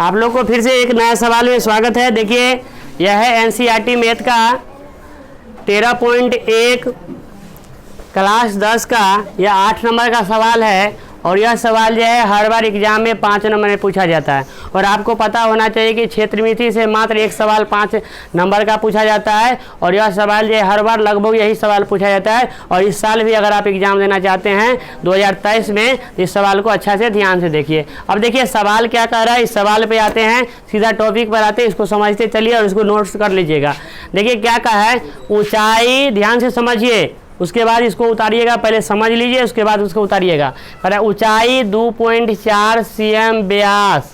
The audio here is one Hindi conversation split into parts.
आप लोग को फिर से एक नया सवाल में स्वागत है। देखिए यह है एनसीईआरटी मैथ का 13.1 क्लास 10 का यह 8 नंबर का सवाल है और यह सवाल जो है हर बार एग्जाम में 5 नंबर में पूछा जाता है। और आपको पता होना चाहिए कि क्षेत्रमिति से मात्र एक सवाल 5 नंबर का पूछा जाता है और यह सवाल जो है हर बार लगभग यही सवाल पूछा जाता है। और इस साल भी अगर आप एग्जाम देना चाहते हैं 2023 में तो इस सवाल को अच्छा से ध्यान से देखिए। अब देखिए सवाल क्या कह रहा है, इस सवाल पे आते हैं, सीधा टॉपिक पर आते हैं, इसको समझते चलिए और इसको नोट्स कर लीजिएगा। देखिए क्या कहा है, ऊंचाई, ध्यान से समझिए, उसके बाद इसको उतारिएगा, पहले समझ लीजिए उसके बाद उसको उतारिएगा। पर ऊंचाई 2.4 cm व्यास,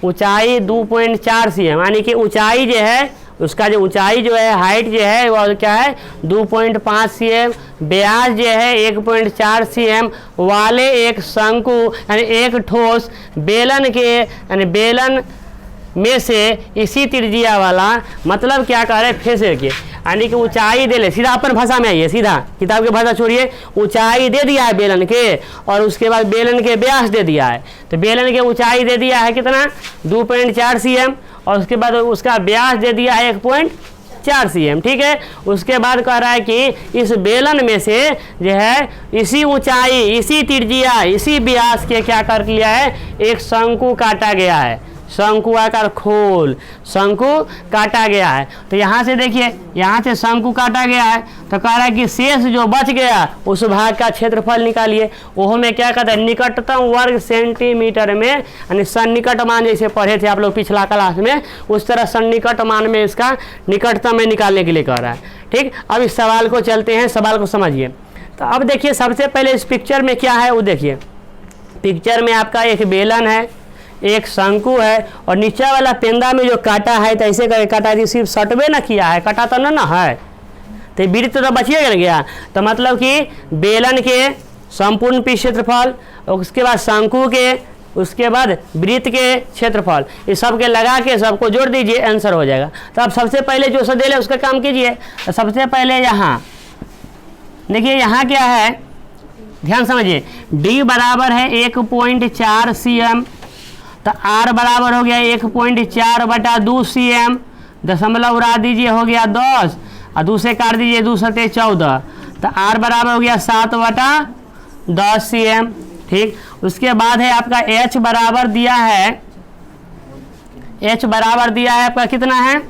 ऊंचाई 2.4 cm, यानी कि ऊंचाई जो है उसका जो ऊंचाई जो है हाइट जो है वो क्या है 2.5 cm, व्यास जो है 1.4 cm वाले एक शंकु यानी एक ठोस बेलन के यानी बेलन में से इसी त्रिज्या वाला, मतलब क्या कह रहे हैं फिर से देखिए, यानी कि ऊंचाई दे ले, सीधा अपन भाषा में आइए, सीधा किताब की भाषा छोड़िए। ऊंचाई दे दिया है बेलन के और उसके बाद बेलन के व्यास दे दिया है, तो बेलन के ऊंचाई दे दिया है कितना 2.4 cm और उसके बाद उसका व्यास दे दिया है 1.4 cm, ठीक है। उसके बाद कह रहा है कि इस बेलन में से जो है इसी ऊंचाई, इसी त्रिज्या, इसी व्यास के क्या कर लिया है, एक शंकु काटा गया है, शंकु आकार खोल, शंकु काटा गया है। तो यहाँ से देखिए, यहाँ से शंकु काटा गया है तो कह रहा है कि शेष जो बच गया उस भाग का क्षेत्रफल निकालिए। वो में क्या कहता है, निकटतम वर्ग सेंटीमीटर में, यानी सन्निकट मान जैसे पढ़े थे आप लोग पिछला क्लास में, उस तरह सन्निकट मान में इसका निकटतम में निकालने के लिए कह रहा है, ठीक। अब इस सवाल को चलते हैं, सवाल को समझिए। तो अब देखिए सबसे पहले इस पिक्चर में क्या है वो देखिए, पिक्चर में आपका एक बेलन है, एक शंकु है और नीचे वाला पेंदा में जो काटा है तो ऐसे करके काटा है, सिर्फ सटवे ना किया है, काटा तो ना है, तो वृत्त तो बचिए गया। तो मतलब कि बेलन के संपूर्ण पृष्ठ क्षेत्रफल, उसके बाद शंकु के, उसके बाद वृत्त के क्षेत्रफल, इस सब के लगा के सबको जोड़ दीजिए, आंसर हो जाएगा। तो अब सबसे पहले जो सदेल है उसका काम कीजिए। तो सबसे पहले यहाँ देखिए, यहाँ क्या है, ध्यान समझिए, d बराबर है 1.4 cm, तो r बराबर हो गया 1.4/2 cm, दशमलव उड़ा दीजिए हो गया 10 और 2 से काट दीजिए 2 सते 14, तो r बराबर हो गया 7/10 cm, ठीक। उसके बाद है आपका h बराबर दिया है, h बराबर दिया है आपका कितना है,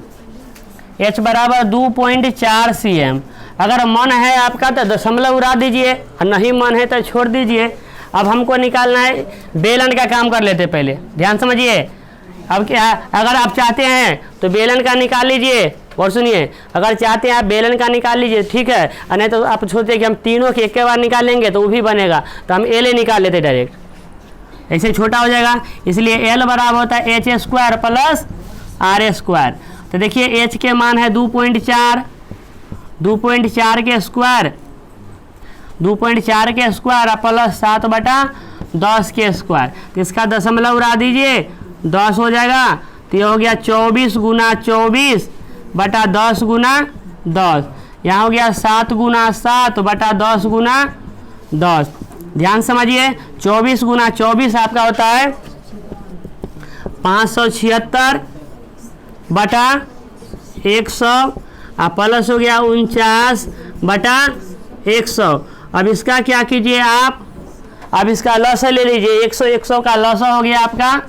h बराबर 2.4 cm। अगर मन है आपका तो दशमलव उड़ा दीजिए और नहीं मन है तो छोड़ दीजिए। अब हमको निकालना है बेलन का काम कर लेते पहले, ध्यान समझिए। अब क्या, अगर आप चाहते हैं तो बेलन का निकाल लीजिए और सुनिए, अगर चाहते हैं आप बेलन का निकाल लीजिए, ठीक है, और नहीं तो आप सोचते कि हम तीनों के एक के बार निकालेंगे तो वो भी बनेगा, तो हम एल निकाल लेते डायरेक्ट, ऐसे छोटा हो जाएगा। इसलिए एल बराबर होता है h² + r²। तो देखिए h के मान है 2.4, 2.4 के स्क्वायर, 2.4 के स्क्वायर प्लस 7/10 के स्क्वायर, तो इसका दशमलव उड़ा दीजिए 10 हो जाएगा, तो ये हो गया 24 × 24/10 × 10, यहाँ हो गया 7 × 7/10 × 10। ध्यान समझिए, 24 × 24 आपका होता है 576/100 और प्लस हो गया 49/100। अब इसका क्या कीजिए आप, अब इसका लसा ले लीजिए, 100 का लसा हो गया आपका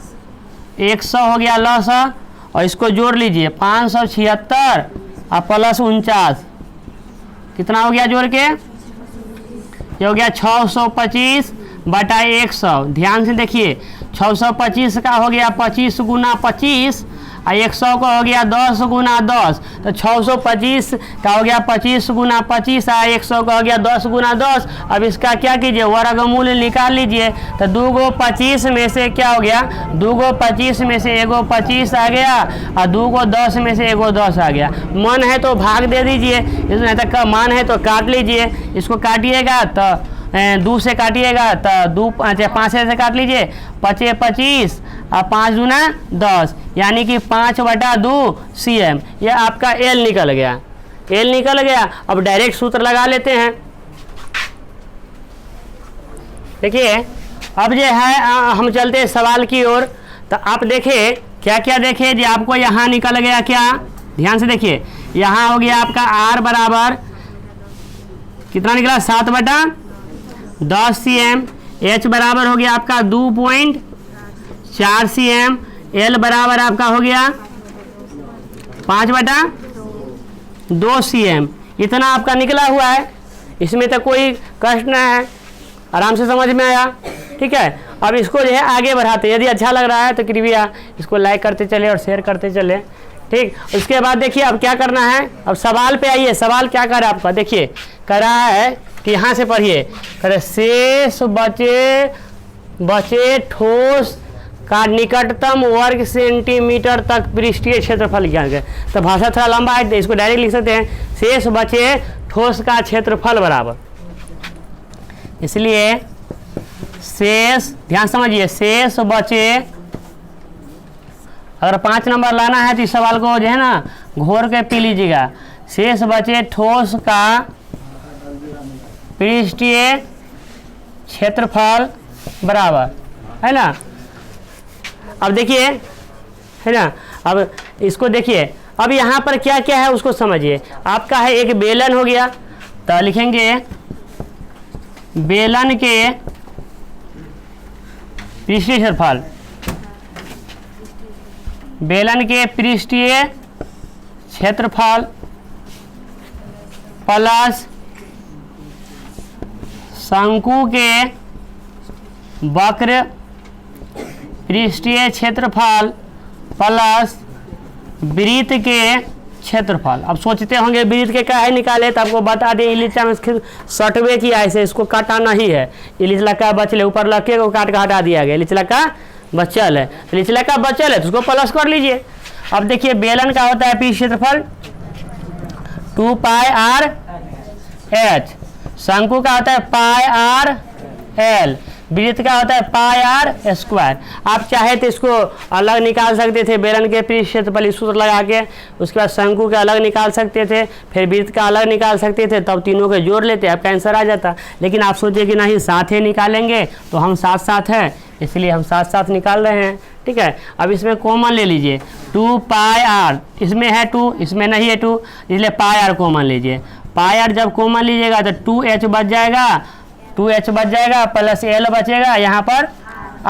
100 हो गया लसा, और इसको जोड़ लीजिए 576 और प्लस 49, कितना हो गया जोड़ के, ये हो गया 625/100। ध्यान से देखिए, 625 का हो गया 25 × 25 और 100 का हो गया 10 × 10, तो 625 का हो गया 25 × 25 और 100 का हो गया 10 × 10। अब इसका क्या कीजिए, वर्गमूल निकाल लीजिए। तो 2 को 25 में से क्या हो गया, 2 को 25 में से 1 को 25 आ गया और 2 को 10 में से 1 को 10 आ गया। मन है तो भाग दे दीजिए, इसमें तक का मान है तो काट लीजिए, इसको काटिएगा तो 2 से काटिएगा तो 5 से काट लीजिए, 5 25 और 5 दूना 10, यानी कि 5/2 cm, यह आपका एल निकल गया, एल निकल गया। अब डायरेक्ट सूत्र लगा लेते हैं। देखिए अब जो है हम चलते हैं सवाल की ओर। तो आप देखें क्या क्या देखिए जी, आपको यहाँ निकल गया क्या, ध्यान से देखिए, यहाँ हो गया आपका R बराबर कितना निकला 7/10 cm, H बराबर हो गया आपका 2.4 cm, L बराबर आपका हो गया 5/2 cm। इतना आपका निकला हुआ है, इसमें तो कोई कष्ट ना है, आराम से समझ में आया। ठीक है, अब इसको जो है आगे बढ़ाते हैं। यदि अच्छा लग रहा है तो कृपया इसको लाइक करते चले और शेयर करते चले। ठीक, उसके बाद देखिए अब क्या करना है, अब सवाल पे आइए। सवाल क्या कर रहा है आपका, देखिए कर रहा है कि यहाँ से पढ़िए, कर शेष बचे ठोस का निकटतम वर्ग सेंटीमीटर तक पृष्ठीय क्षेत्रफल ज्ञात है। तो भाषा थोड़ा लंबा है, इसको डायरेक्ट लिख सकते हैं, शेष बचे ठोस का क्षेत्रफल बराबर, इसलिए शेष, ध्यान समझिए, शेष बचे, अगर 5 नंबर लाना है तो इस सवाल को जो है ना घोर के पी लीजिएगा। शेष बचे ठोस का पृष्ठीय क्षेत्रफल बराबर, है ना। अब देखिए, है ना, अब इसको देखिए, अब यहाँ पर क्या क्या है उसको समझिए। आपका है एक बेलन हो गया, तो लिखेंगे बेलन के पृष्ठीय क्षेत्रफल, बेलन के पृष्ठीय क्षेत्रफल प्लस शंकु के वक्र पृष्ठीय क्षेत्रफल प्लस वृत्त के क्षेत्रफल। अब सोचते होंगे वृत्त के क्या है निकाले, तो आपको बता दें इलिचा में सटवे किया ऐसे, इसको काटाना ही है। इलिचला का बचल, ऊपर लके को काट के हटा दिया गया, इलिचला का बचल है, इलिचला का बचल है तो उसको प्लस कर लीजिए। अब देखिए बेलन का होता है पृष्ठीय क्षेत्रफल 2πr/h, शंकु का होता है πr/l, वृत्त का होता है πr²। आप चाहे तो इसको अलग निकाल सकते थे, बेलन के पृष्ठीय क्षेत्रफल सूत्र लगा के, उसके बाद शंकु के अलग निकाल सकते थे, फिर वृत्त का अलग निकाल सकते थे, तब तीनों के जोड़ लेते, आपका आंसर आ जाता। लेकिन आप सोचिए कि नहीं साथ ही निकालेंगे, तो हम साथ साथ हैं, इसलिए हम साथ साथ निकाल रहे हैं। ठीक है, अब इसमें कॉमन ले लीजिए, 2πr, इसमें है 2, इसमें नहीं है 2, इसलिए πr कॉमन लीजिए। πr जब कॉमन लीजिएगा तो 2h बच जाएगा, 2h बच जाएगा प्लस l बचेगा, यहाँ पर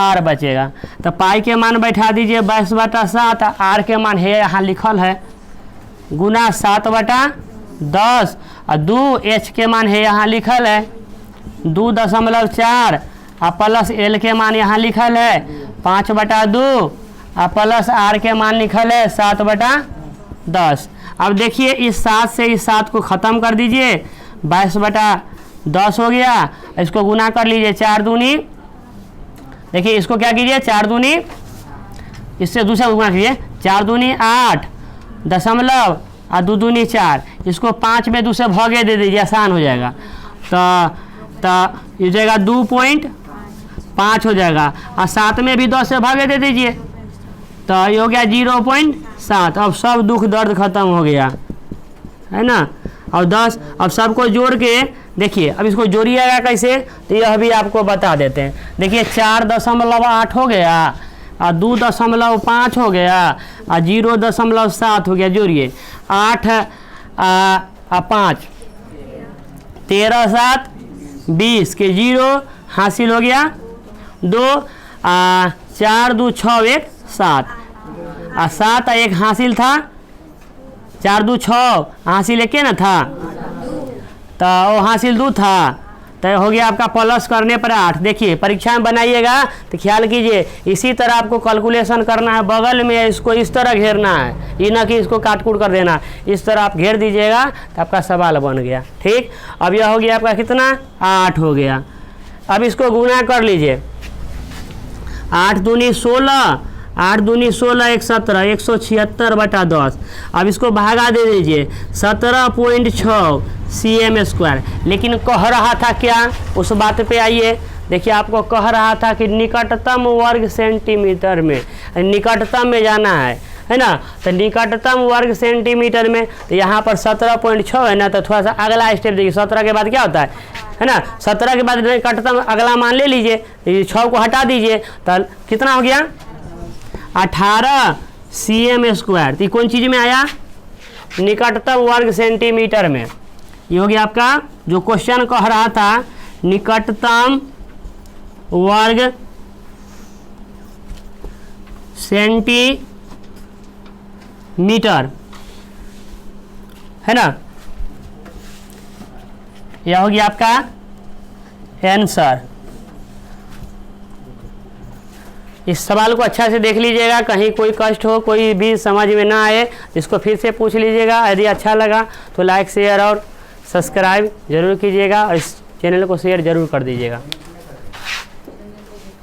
r बचेगा। तो पाई के मान बैठा दीजिए 22/7, r के मान है यहाँ लिखल है गुना 7/10, और 2h के मान है यहाँ लिखल है 2.4, और प्लस l के मान यहाँ लिखल है 5/2, और प्लस r के मान लिखल है 7/10। अब देखिए इस 7 से इस 7 को ख़त्म कर दीजिए, 22/10 हो गया, इसको गुना कर लीजिए 4 दूनी, देखिए इसको क्या कीजिए 4 दूनी, इससे दूसरा गुना कीजिए 4 दूनी 8 दशमलव और 2 दूनी 4, इसको 5 में दूसरे भागे दे दीजिए, आसान हो जाएगा। तो ये हो जाएगा 2.5 हो जाएगा, और 7 में भी 10 से भागे दे दीजिए, तो ये हो गया 0.7। अब सब दुख दर्द खत्म हो गया, है ना। और 10, अब सबको जोड़ के देखिए, अब इसको जोड़िएगा कैसे, तो यह भी आपको बता देते हैं। देखिए 4.8 हो गया, और 2.5 हो गया, और 0.7 हो गया, जोड़िए 8 और 5 13 7 20 के 0 हासिल हो गया 2, 4 2 6 1 7, और 7 और 1 हासिल था, 4 2 6 हासिल 1 ना था, तो वो हासिल 2 था, तो हो गया आपका प्लस करने पर 8। देखिए परीक्षा में बनाइएगा तो ख्याल कीजिए, इसी तरह आपको कैलकुलेशन करना है, बगल में इसको इस तरह घेरना है, ये ना कि इसको काट कूट कर देना, इस तरह आप घेर दीजिएगा तो आपका सवाल बन गया। ठीक, अब यह हो गया आपका कितना 8 हो गया। अब इसको गुना कर लीजिए, 8 दूनी 16, 8 दूनी 16 1 17, 176/10। अब इसको भागा दे दीजिए 17.6 cm²। लेकिन कह रहा था क्या, उस बात पे आइए। देखिए आपको कह रहा था कि निकटतम वर्ग सेंटीमीटर में, निकटतम में जाना है ना। तो निकटतम वर्ग सेंटीमीटर में, तो यहाँ पर 17.6 है ना, तो थोड़ा सा अगला स्टेप देखिए, 17 के बाद क्या होता है ना, 17 के बाद निकटतम अगला मान ले लीजिए, 6 को हटा दीजिए, तो कितना हो गया 18 cm²। तो ये कौन चीज़ में आया? निकटतम वर्ग सेंटीमीटर में। ये हो गया आपका जो क्वेश्चन कह रहा था, निकटतम वर्ग सेंटीमीटर, है ना। यह हो गया आपका आंसर। इस सवाल को अच्छा से देख लीजिएगा, कहीं कोई कष्ट हो, कोई भी समझ में ना आए, इसको फिर से पूछ लीजिएगा। यदि अच्छा लगा तो लाइक शेयर और सब्सक्राइब जरूर कीजिएगा और इस चैनल को शेयर जरूर कर दीजिएगा।